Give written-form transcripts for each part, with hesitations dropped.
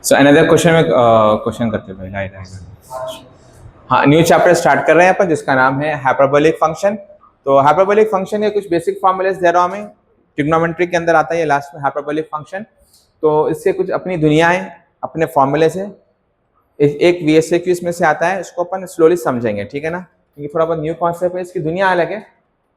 So another question में question करते हैं पहले आएगा। हाँ, न्यू चैप्टर स्टार्ट कर रहे हैं अपन जिसका नाम है हाइपरबोलिक फंक्शन। तो हाइपरबोलिक फंक्शन के कुछ बेसिक फॉर्मूलेस दे रहा हूँ मैं, ट्रिग्नोमेट्री के अंदर आता है ये लास्ट में हाइपरबोलिक फंक्शन। तो इससे कुछ अपनी दुनिया है, अपने फॉर्मूले से एक वीएसए इसमें से आता है, इसको अपन स्लोली समझेंगे, ठीक है ना, क्योंकि थोड़ा बहुत न्यू कॉन्सेप्ट है, इसकी दुनिया अलग है।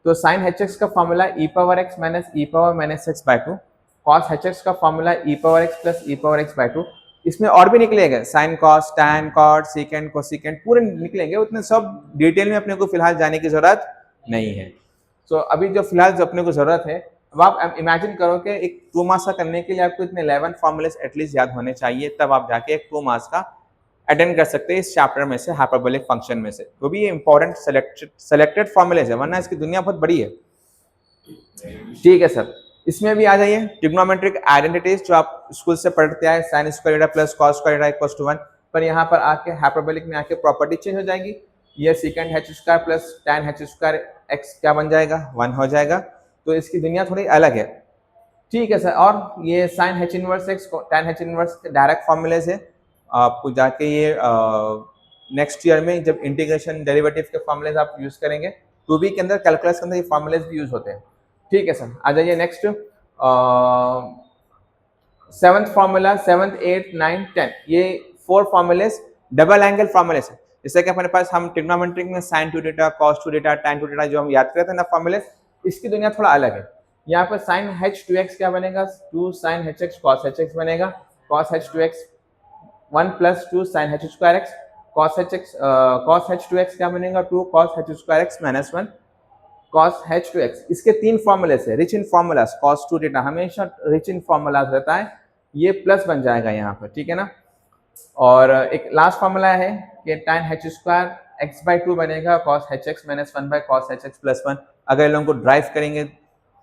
तो साइन एच एक्स का formula E power X minus E power minus X by two, cos H X का formula E power X plus E power X by two. इसमें और भी निकलेगा, sine cos tan cot secant cosecant पूरे निकलेंगे, उतने सब डिटेल में अपने को फिलहाल जाने की जरूरत नहीं है। तो अभी जो फिलहाल जो अपने को जरूरत है, अब आप इमेजिन करो कि एक 2 मार्क्स का करने के लिए आपको इतने 11 फॉर्मूलेस एटलीस्ट याद होने चाहिए, तब आप जाके एक 2 मार्क्स का अटेंड कर सकते हैं इस चैप्टर में से, हाइपरबोलिक फंक्शन में से। तो भी ये इंपॉर्टेंट सेलेक्टेड फॉर्मूलेस है, वरना इसकी दुनिया बहुत बड़ी है। ठीक है सर, इसमें भी आ जाइए ट्रिग्नोमेट्रिक आइडेंटिटीज जो आप स्कूल से पढ़ते आए, sine square theta plus cos square theta equals to 1, पर यहाँ पर आके हाइपरबोलिक में आके प्रॉपर्टी चेंज हो जाएगी। ये secant H square plus tan H square x क्या बन जाएगा, 1 हो जाएगा। तो इसकी दुनिया थोड़ी अलग है, ठीक है सर। और ये sine H inverse X tan H inverse direct फॉर्मूले से आपको जाके ये नेक्स्ट ईयर में जब इंटीग्रेशन डेरिवेटिव के फॉर्मूलेज आप यूज करेंगे, 2B के अंदर कैलकुलस के अंदर ये फॉर्मूलेज भी यूज होते हैं, ठीक है सर। आ जाइए next, 7th formula, 7th 8th 9th 10th, ये 4 फॉर्मूलेज डबल एंगल फॉर्मूलेज है। जैसे कि अपने पास हम ट्रिग्नोमेट्रिक में sine two theta cos two theta tan two theta जो हम याद करते हैं ना फॉर्मूलेज, इसकी दुनिया थोड़ा अलग है। यहाँ पर साइन एच टू एक्स क्या बनेगा, 2 sine H X cos H X बनेगा, cos H two X 1 plus 2 sine H square X, cos H two X क्या बनेगा, 2 cos H square X minus 1 cos H two X. इसके 3 फॉर्मूले से rich in formulas, cos two theta हमेशा rich in formulas रहता है, ये plus बन जाएगा यहाँ पर, ठीक है ना। और एक लास्ट फॉर्मूला है कि tan H square x by 2 बनेगा cos H x minus 1 by cos H x plus 1। अगर इन लोगों को ड्राइव करेंगे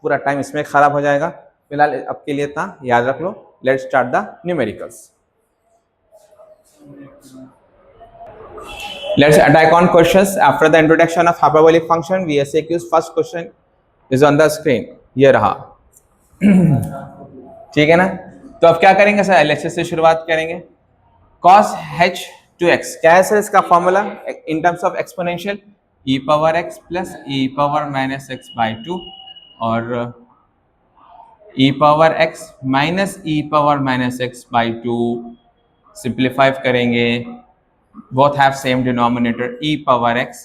पूरा टाइम इसमें खराब हो जाएगा, फिलहाल अब के लिए इतना याद रख लो। Let's start the numericals. Let's attack on questions after the introduction of hyperbolic function. VSAQ's first question is on the screen. ये रहा ठीक है ना। तो अब क्या करेंगे सर, LHS से शुरुआत करेंगे। cos h to x क्या है सर इसका formula in terms of exponential, e power x plus e power minus x by 2 और e power x minus e power minus x by 2 simplify करेंगे, both have same denominator e power x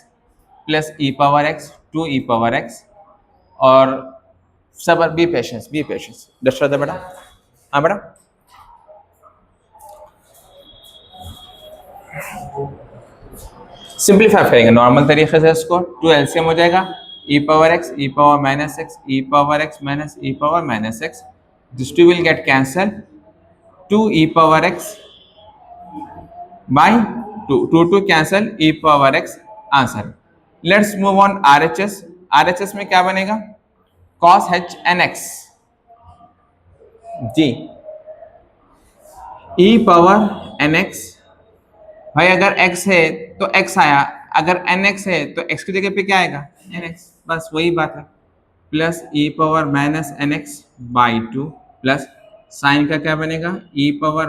plus e power x 2 e power x। और सबर B patience Dasharath बेटा, हाँ बेटा, simplify करेंगे normal तरीके से इसको, 2 एलसीएम हो जाएगा, e power x e power minus x e power x minus e power minus x, this 2 will get cancelled, 2 e power x by 2 cancel e power x answer. Let's move on RHS। RHS में क्या बनेगा, cos h n x जी e power n x। भाई अगर x है तो x आया, अगर n x है तो x की जगह पे क्या आएगा, n x, बस वही बात है। Plus e power minus n x by 2 plus sine का क्या बनेगा, e power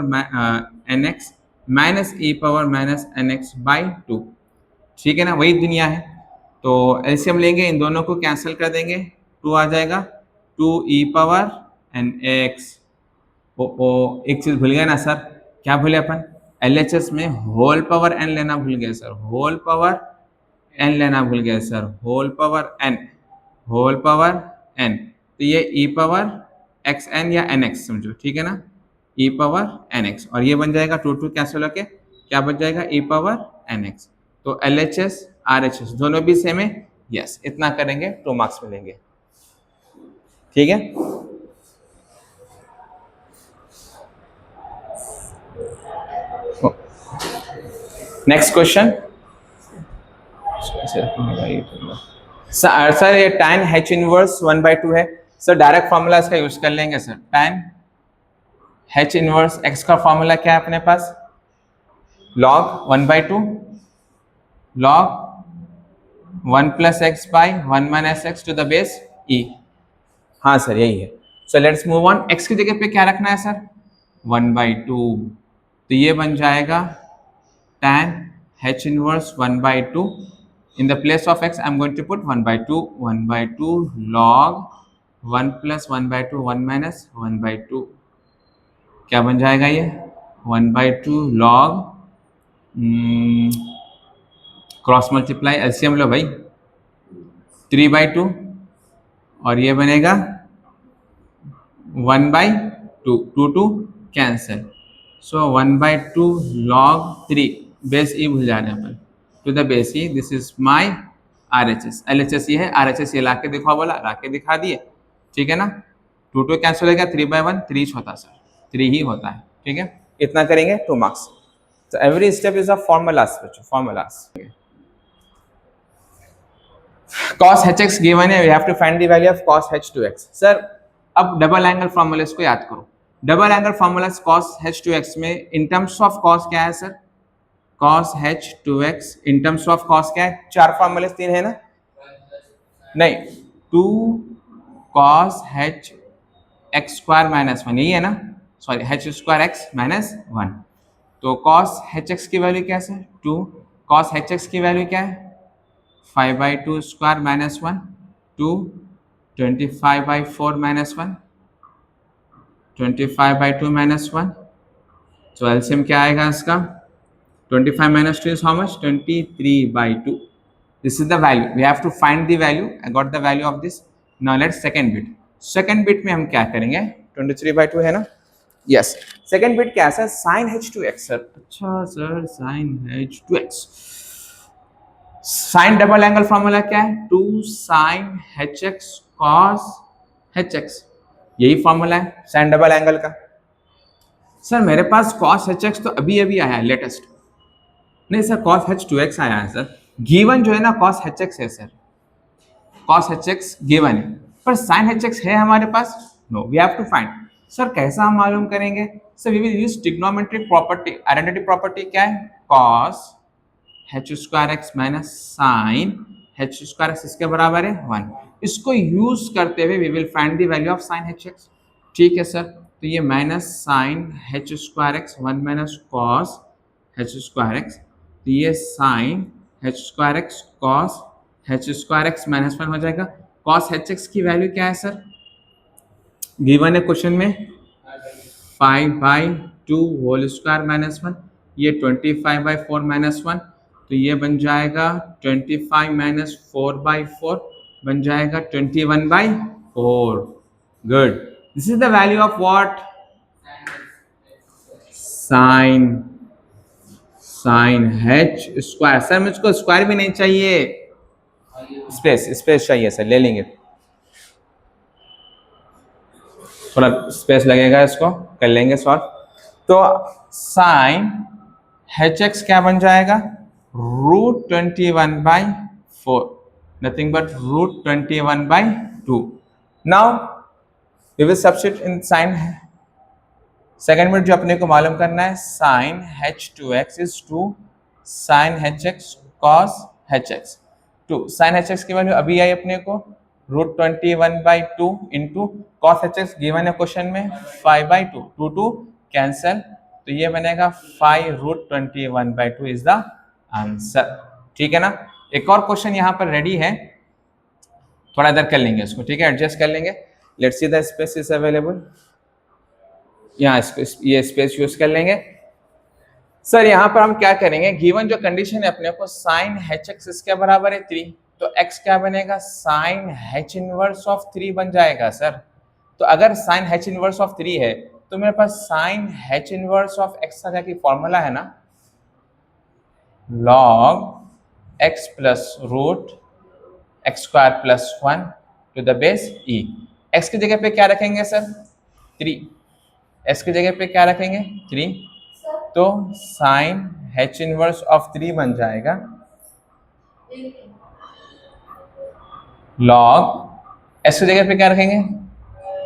n x minus e power minus N X by 2, ठीक है ना, वही दुनिया है। तो एलसीएम लेंगे, इन दोनों को कैंसिल कर देंगे, 2 आ जाएगा, 2 e पावर एन एक्स। एक चीज भूल गए ना सर, क्या भूले अपन, LHS में होल पावर n लेना भूल गए सर, होल पावर n लेना भूल गए सर, होल पावर n। तो ये e पावर एक्स एन या एन एक्स समझो, ठीक है ना, e पावर एन एक्स, और ये बन जाएगा 2 कैंसिल होके क्या बच जाएगा, e पावर एन एक्स। तो LHS RHS दोनों भी सेम है, यस, इतना करेंगे 2 मार्क्स मिलेंगे, ठीक है। नेक्स्ट क्वेश्चन सर, ये tan h इनवर्स 1/2 है सर, डायरेक्ट फॉर्मूला इसका यूज कर लेंगे sir. tan h inverse x का फॉर्मूला क्या है अपने पास, log 1/2 log 1 plus X by 1 minus X to the base e। हाँ सर यही है। So let's move on, x की जगह पे क्या रखना है सर, 1/2 तो ये बन जाएगा tan h inverse 1/2. In the place of x, I'm going to put 1/2. 1/2 log 1 plus 1/2, 1 minus 1/2. क्या बन जाएगा ये? 1/2 log क्रॉस मल्टीप्लाई एलसीएम लो भाई, 3/2 और ये बनेगा 1/2. 2 cancel. So 1/2 log 3 base E भूल जाने पर to the base E. This is my RHS. LHS ये है, RHS ये ला के दिखा बोला, ला के दिखा दिए. ठीक है ना. 2 कैंसिल हो गया, 3/1 3 होता सर, 3 ही होता है. ठीक है, इतना करेंगे 2 marks. So every step is a formulas. Formulas. Cos hx given है, we have to find the value of cos h2x. Sir अब डबल एंगल फॉर्मूलास को याद करो. Double angle formulas cos h2x में इन टर्म्स ऑफ cos क्या है sir? cos h2x in terms of cos क्या है? 4 फॉर्मूले 3 है ना? नहीं, 2 cos h x square minus 1 यही है ना? Sorry, h square x minus 1. तो cos hx की वैल्यू क्या है? 2. cos hx की वैल्यू क्या है? 5/2 स्क्वायर माइनस 1. 2 25/4 माइनस 1. 25/2 माइनस 1. तो एलसीएम क्या आएगा इसका? 25 minus 2 is how much? 23/2. This is the value. We have to find the value. I got the value of this. Now let's second bit. Second bit में हम क्या करेंगे? 23/2 है ना? Yes. Second bit क्या है? Sin h2x sir. अच्छा sir, sin h2x. Sin double angle formula क्या है? 2 sin hx cos hx. यही फॉर्मूला है sin डबल एंगल का. सर मेरे पास cos hx तो अभी अभी आया है, लेटेस्ट. नहीं सर, cos h2x आया है सर. गिवन जो है ना cos hx है सर. cos hx गिवन है, पर sin hx है हमारे पास? No, we have to find. Sir कैसा हम मालूम करेंगे? Sir we will use trigonometric property. Identity property क्या है? cos h square x minus sin h square x इसके बराबर है 1. इसको यूज करते हुए we will find the value of sin hx. ठीक है सर. तो ये minus sin h square x 1 minus cos h square x. तो ये sin h square x cos h square x minus 1 हो जाएगा. cos hx की वैल्यू क्या है सर? गिवन है क्वेश्चन में 5/2 होल स्क्वायर माइनस 1. ये 25/4 माइनस 1. तो ये बन जाएगा 25 माइनस 4/4 बन जाएगा 21/4. Good. This is the value of what? Sine h square. Sir मुझको स्क्वायर भी नहीं चाहिए, स्पेस चाहिए सर. ले लेंगे, थोड़ा स्पेस लगेगा, इसको कर लेंगे सॉल्व. तो साइन hx क्या बन जाएगा? √21/4, nothing but √21/2. Now we will substitute in sine. Second minute जो अपने को मालूम करना है, sine h2x is 2 sine hx cos hx. 2 sine hx की वैल्यू अभी आई अपने को √21/2 इंटू cos hx गिवन है क्वेश्चन में 5/2. 2 कैंसल. तो ये बनेगा 5√21/2 इज द आंसर. ठीक है ना. एक और क्वेश्चन यहाँ पर रेडी है, थोड़ा इधर कर लेंगे इसको. ठीक है, एडजस्ट कर लेंगे. Let's see the space is available. यहाँ ये स्पेस यूज कर लेंगे. सर यहाँ पर हम क्या करेंगे? गिवन जो कंडीशन है अपने को साइन hx इसके बराबर है 3, तो x क्या बनेगा? साइन h इनवर्स ऑफ 3 बन जाएगा सर. तो अगर साइन h इनवर्स ऑफ 3 है तो मेरे पास sine h inverse of x का क्या फॉर्मूला है ना? log x plus root x square plus 1 to the base e. x की जगह पे क्या रखेंगे सर? 3. x की जगह पे क्या रखेंगे? 3. तो साइन h इनवर्स ऑफ 3 बन जाएगा log s की जगह पे क्या रखेंगे?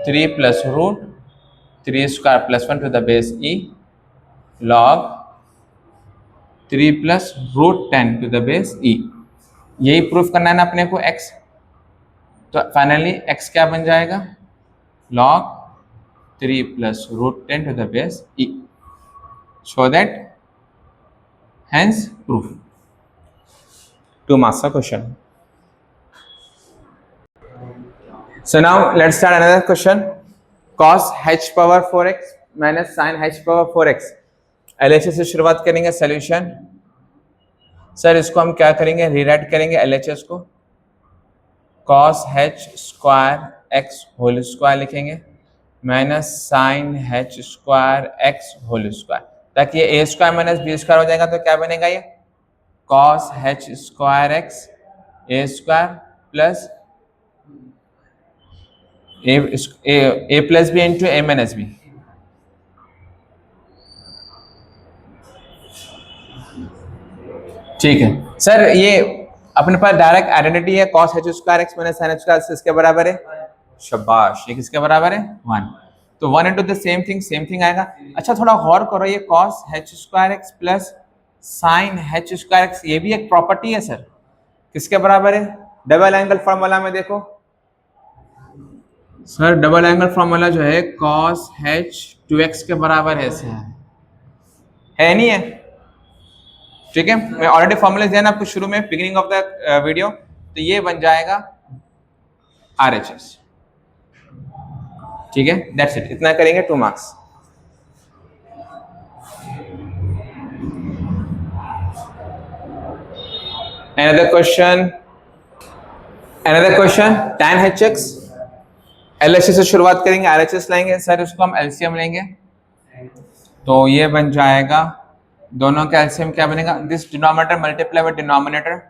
3 plus root 3 square plus 1 to the base e log 3 plus √10 to the base e. यही प्रूफ करना है ना अपने को x. तो फाइनली x क्या बन जाएगा? log 3 plus √10 to the base e. show that, hence proof. 2 marks का question. So now let's start another question. Cos h power 4x minus sin h power 4x. LHS से शुरुआत करेंगे solution. Sir इसको हम क्या करेंगे, रीराइट करेंगे LHS को cos h square x whole square लिखेंगे minus sine h square x whole square, ताकि ये a square minus b square हो जाएगा. तो क्या बनेगा ये cos h square x a square plus a plus B into a minus B. ठीक है सर, ये अपने पास डायरेक्ट आइडेंटिटी है cos h square x minus sin h square किसके बराबर है. शाबाश, ये किसके बराबर है 1. तो 1 इंटू द सेम थिंग आएगा. अच्छा थोड़ा गौर करो, ये cos h square x plus sin h square x ये भी एक प्रॉपर्टी है सर. किसके बराबर है, डबल एंगल फॉर्मूला में देखो सर, डबल एंगल फॉर्मूला जो है cos h 2x के बराबर है है नहीं है. ठीक है, मैं ऑलरेडी फॉर्मूले दिया ना आपको शुरू में बिगिनिंग ऑफ द वीडियो. तो ये बन जाएगा RHS. ठीक है, दैट्स इट, इतना करेंगे 2 marks. Another question tan hx. LHS से शुरुआत करेंगे, RHS लेंगे सर, इसको हम LCM लेंगे. तो ये बन जाएगा, दोनों का LCM क्या बनेगा, this denominator multiply with denominator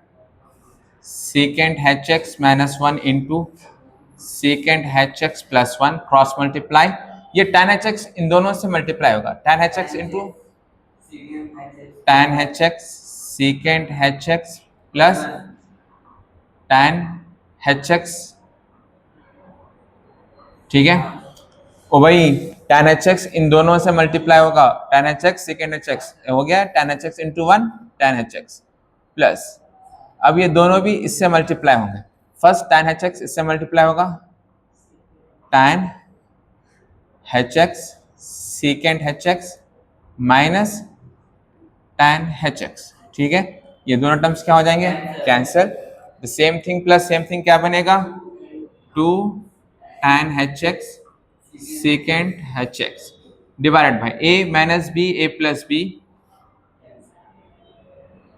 secant hx minus 1 into secant hx plus 1 cross multiply. ये tan hx इन दोनों से मल्टीप्लाई होगा, tan hx into tan hx secant hx plus tan hx. ठीक है, ओ भाई tan hx इन दोनों से मल्टीप्लाई होगा, tan hx secant hx हो गया tan hx into 1 tan hx plus, अब ये दोनों भी इससे मल्टीप्लाई होंगे. फर्स्ट tan hx इससे मल्टीप्लाई होगा, tan hx secant hx minus tan hx. ठीक है, ये दोनों टर्म्स क्या हो जाएंगे, cancel. The same thing plus same thing क्या बनेगा, 2 tan hx secant hx divided bye a minus b a plus b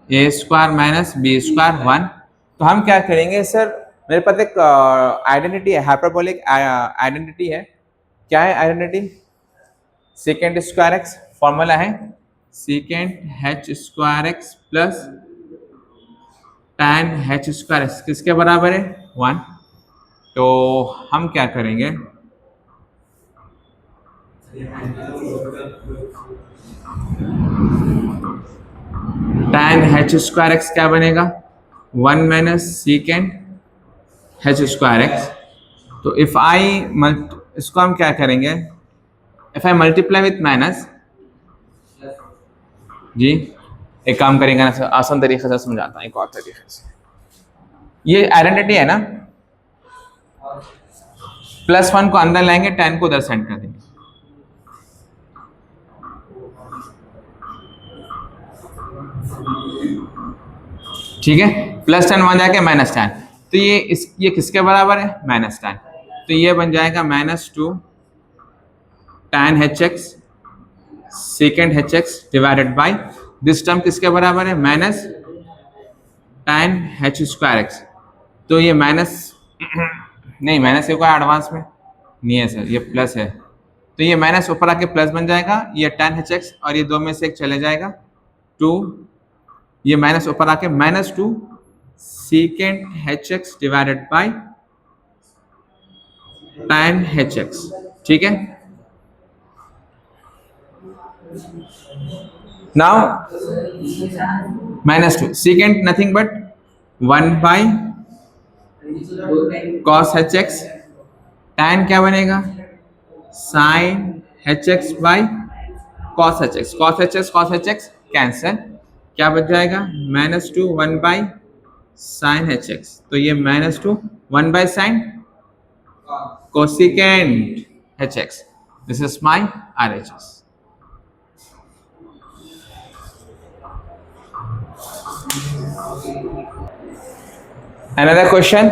a square minus b square 1. तो हम क्या करेंगे सर, मेरे पास एक आइडेंटिटी है, हाइपरबोलिक आइडेंटिटी है. क्या है identity, secant square x. Formula है secant h square x plus tan h square x किसके बराबर है 1. तो हम क्या करेंगे, tan h स्क्वायर x क्या बनेगा 1 minus secant h square x. तो इफ आई इसको हम क्या करेंगे, if I multiply with minus G, एक काम करेंगे ना, आसान तरीके से समझाता हूँ एक और तरीके से. ये आइडेंटिटी है ना, प्लस 1 को अंदर लाएंगे, tan को उधर सेंड कर देंगे. ठीक है, प्लस 10 वहां जाके माइनस 10. तो ये किसके बराबर है माइनस 10. तो ये बन जाएगा minus 2 tan hx secant hx divided by this term किसके बराबर है minus tan h square x. तो ये माइनस नहीं, माइनस ये कोई एडवांस में नहीं है सर, ये प्लस है. तो ये माइनस ऊपर आके प्लस बन जाएगा, ये tan hx और ये दो में से एक चले जाएगा 2, ये माइनस ऊपर आके minus 2 secant hx divided by tan hx. ठीक है, now minus 2 secant nothing but 1 by cos hx, tan क्या बनेगा sin hx by cos hx cancel, क्या बच जाएगा माइनस 2 1 बाय sin hx. तो ये minus 2 1 by sin cosecant hx. This is my RHS. Another question: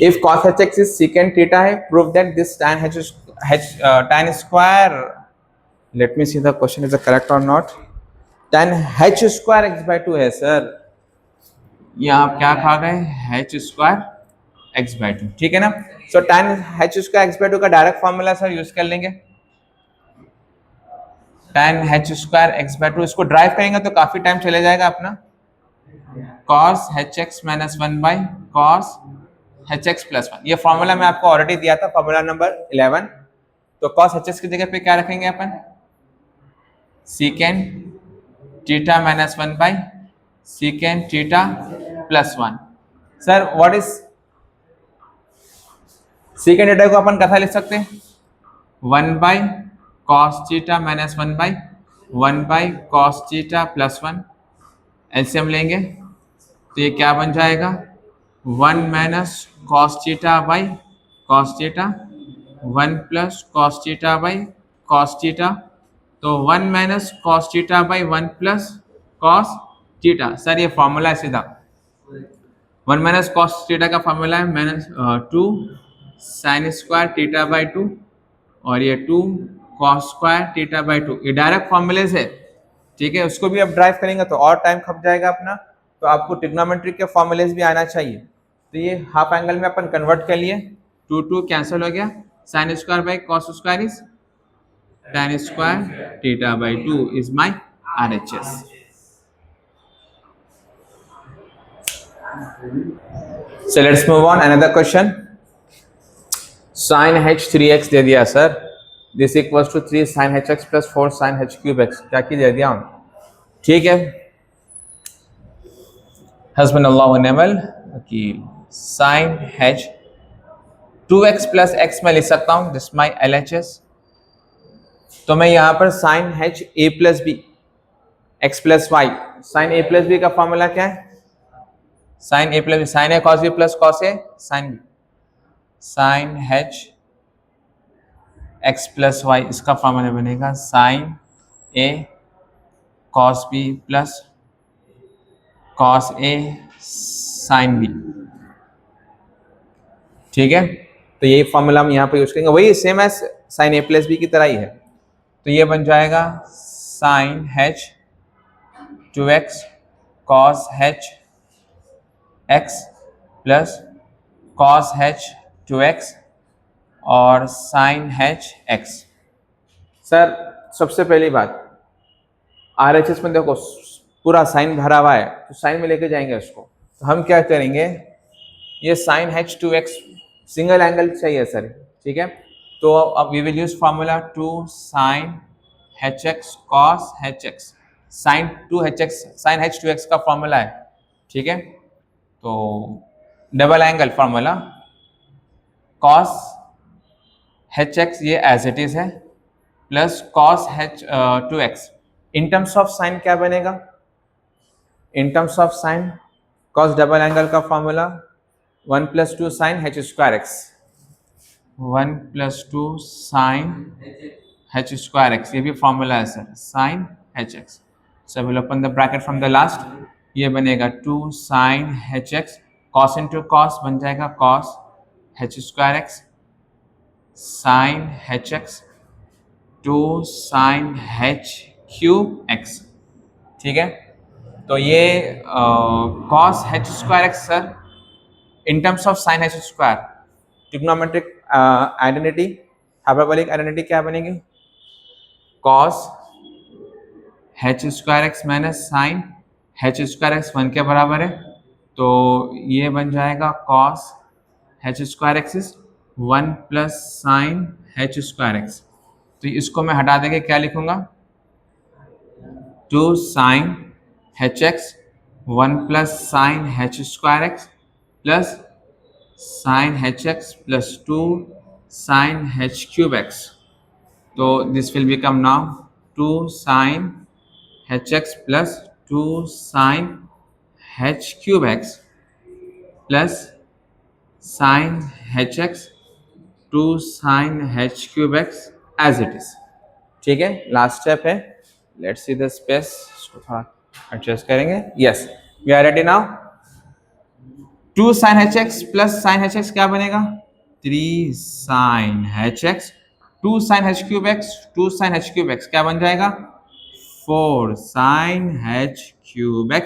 if cos hx is secant theta है, prove that this tan square. Let me see the question is correct or not. tan h square x by 2 है sir. ये आप क्या खा गए? h square x by 2, ठीक है ना. सो tan h square x by 2 का डायरेक्ट फॉर्मूला सर यूज कर लेंगे. tan h square x by 2, इसको ड्राइव करेंगे तो काफी टाइम चले जाएगा अपना. cos hx minus 1 by cos hx plus 1. ये फॉर्मूला मैं आपको ऑलरेडी दिया था, फॉर्मूला नंबर 11. तो cos hx की जगह पे क्या रखेंगे अपन? secant theta minus 1 by secant theta plus 1. Sir what is secant theta को अपन कैसा लिख सकते हैं? 1 by cos theta minus 1 by 1 by cos theta plus 1. LCM लेंगे तो ये क्या बन जाएगा? 1 minus cos theta by cos theta, 1 plus cos theta by cos theta. तो 1 minus cos theta by 1 plus cos theta. Sir ये फॉर्मूला है सीधा. 1 माइनस कॉस थीटा का फॉर्मूला है minus 2 sign square theta by 2, और ये 2 कॉस स्क्वायर थीटा बाई 2. ये direct फॉर्मूले से, ठीक है. उसको भी अब ड्राइव करेंगे तो और टाइम खप जाएगा अपना. तो आपको ट्रिग्नोमेट्री के फॉर्मूलेस भी आना चाहिए. तो ये हाफ एंगल में अपन कन्वर्ट कर लिए. 2 कैंसिल हो गया. Sine square by cos square is tan square theta by 2 is my RHS. So let's move on. Another question. Sin h 3x दे दिया sir. This equals to 3 sin hx plus 4 sin h cube x. क्या की दे दिया? ठीक है. हस्बुनल्लाह व निअमल वकील. sin h 2x plus x मैं लिख सकता हूँ. This my LHS. तो मैं यहाँ पर sin h a plus b x plus y. sin a plus b का फॉर्मूला क्या है? sin a plus b sin a cos b plus cos a sin b. sin h x plus y इसका formula बनेगा sin a cos b plus cos a sin b. ठीक है. तो यही फॉर्मूला हम यहाँ पे यूज करेंगे. वही same as sin a plus b की तरह ही है. तो ये बन जाएगा sin h 2x cos h x plus cos h 2x और sin h x. सर सबसे पहली बात, RHS में देखो पूरा साइन भरा हुआ है, तो साइन में लेके जाएंगे उसको. तो हम क्या करेंगे, ये sin h 2x single angle चाहिए सर, ठीक है. तो अब we will use formula 2 sin hx cos hx. sin 2 h 2x का फॉर्मूला है, ठीक है. तो double angle formula cos hx ये एज इट इज है plus cos h 2x. In terms of sine क्या बनेगा? In terms of sine cos double angle का formula 1 plus 2 sin h square x. 1 plus 2 sin h square x. ये भी formula है sir, sin hx. So we'll open the bracket from the last. ये बनेगा 2 sin hx. cos into cos बन जाएगा cos h square x sin hx 2 sin h cube x. ठीक है. तो ये cos h square x sir in terms of sin h square trigonometric identity, hyperbolic identity क्या बनेगी? cos h square x minus sin h square x 1 के बराबर है. तो ये बन जाएगा cos h square x is 1 plus sin h square x. तो इसको मैं हटा देके क्या लिखूंगा? 2 sin hx 1 plus sin h square x plus sin hx plus 2 sin h cube x. तो this will become now 2 sin hx plus 2 sin h cube x plus sin hx 2 sin h cube x as it is. ठीक है. Last step है. Let's see the space. इसको थोड़ा adjust करेंगे. Yes. We are ready now. 2 sin hx plus sin hx क्या बनेगा? 3 sin hx। 2 sin h cube x, 2 sin h cube x क्या बन जाएगा? 4 sin h cube x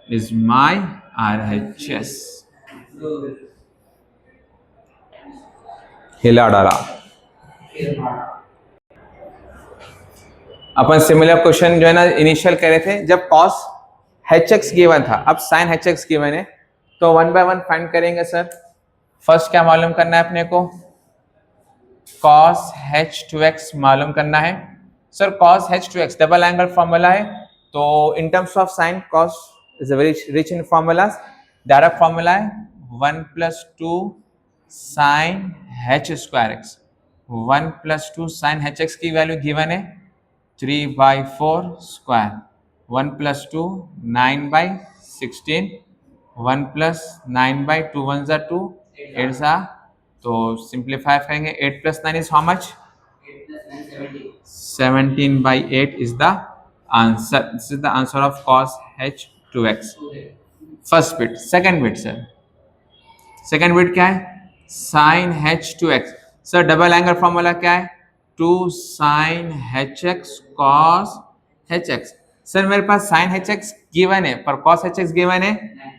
is my RHS। हिला डाला। अपन सिमिलर क्वेश्चन जो है ना इनिशियल कह रहे थे जब cos hx गिवन था, अब sin hx गिवन है तो 1 by 1 फाइंड करेंगे सर। फर्स्ट क्या मालूम करना है अपने को? cos h2x मालूम करना है sir. cos h2x double angle formula है, तो in terms of sine cos is very rich in formulas. Direct formula है 1 + 2 sin h²x। 1 + 2 sin hx की वैल्यू गिवन है 3/4 स्क्वायर। 1 + 2 9/16। 1 + 9/2 1 = 2 8 सा, तो सिंप्लीफाई करेंगे 8 + 9 is how much? 17/8 is the answer. This is the answer of cos h2x। First bit. Second bit sir, second bit क्या है? sin h2x। Sir double angle formula क्या है? 2 sin hx cos hx। Sir मेरे पास sin hx given है पर cos hx given है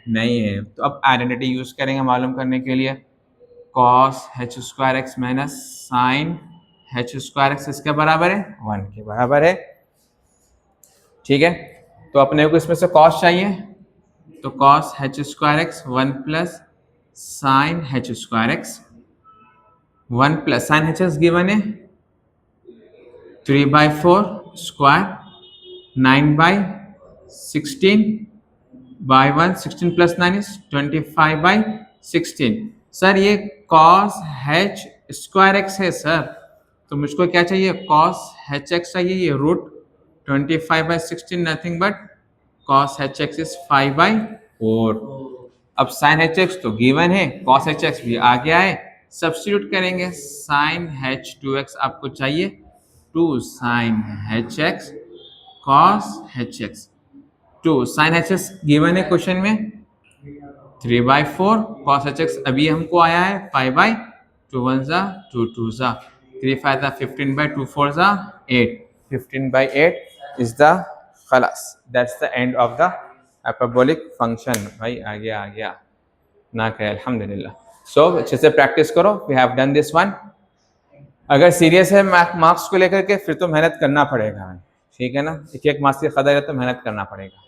नहीं है, तो अब आइडेंटिटी यूज करेंगे मालूम करने के लिए। cos h²x minus sin h²x इसके बराबर है 1 के बराबर है। ठीक है, तो अपने को इसमें से cos चाहिए, तो cos h²x 1 + sin h²x। 1 + sin hx given है 3/4 स्क्वायर 9/16 by 1 16 + 9 is 25/16। सर ये cos h²x है सर, तो मुझको क्या चाहिए? cos hx चाहिए, ये root 25/16 nothing but cos hx is 5/4। अब sin hx तो गिवन है, cos hx भी आ गया है, सब्स्टिट्यूट करेंगे। sin h2x आपको चाहिए 2 sin hx cos hx। 2 sin hx given है क्वेश्चन में 3/4, cos hx अभी हमको आया है 5/2 1 सा 2 2 सा 3 5 सा 15/2 4 सा 8 15/8 is the खलास। That's the end of the hyperbolic function. भाई आ गया ना कहे अल्हम्दुलिल्लाह। सो अच्छे से प्रैक्टिस करो। We have done this one. अगर सीरियस है मार्क्स को लेकर के फिर तो मेहनत करना पड़ेगा, ठीक है ना। एक मार्क्स की कदर है तो मेहनत करना पड़ेगा।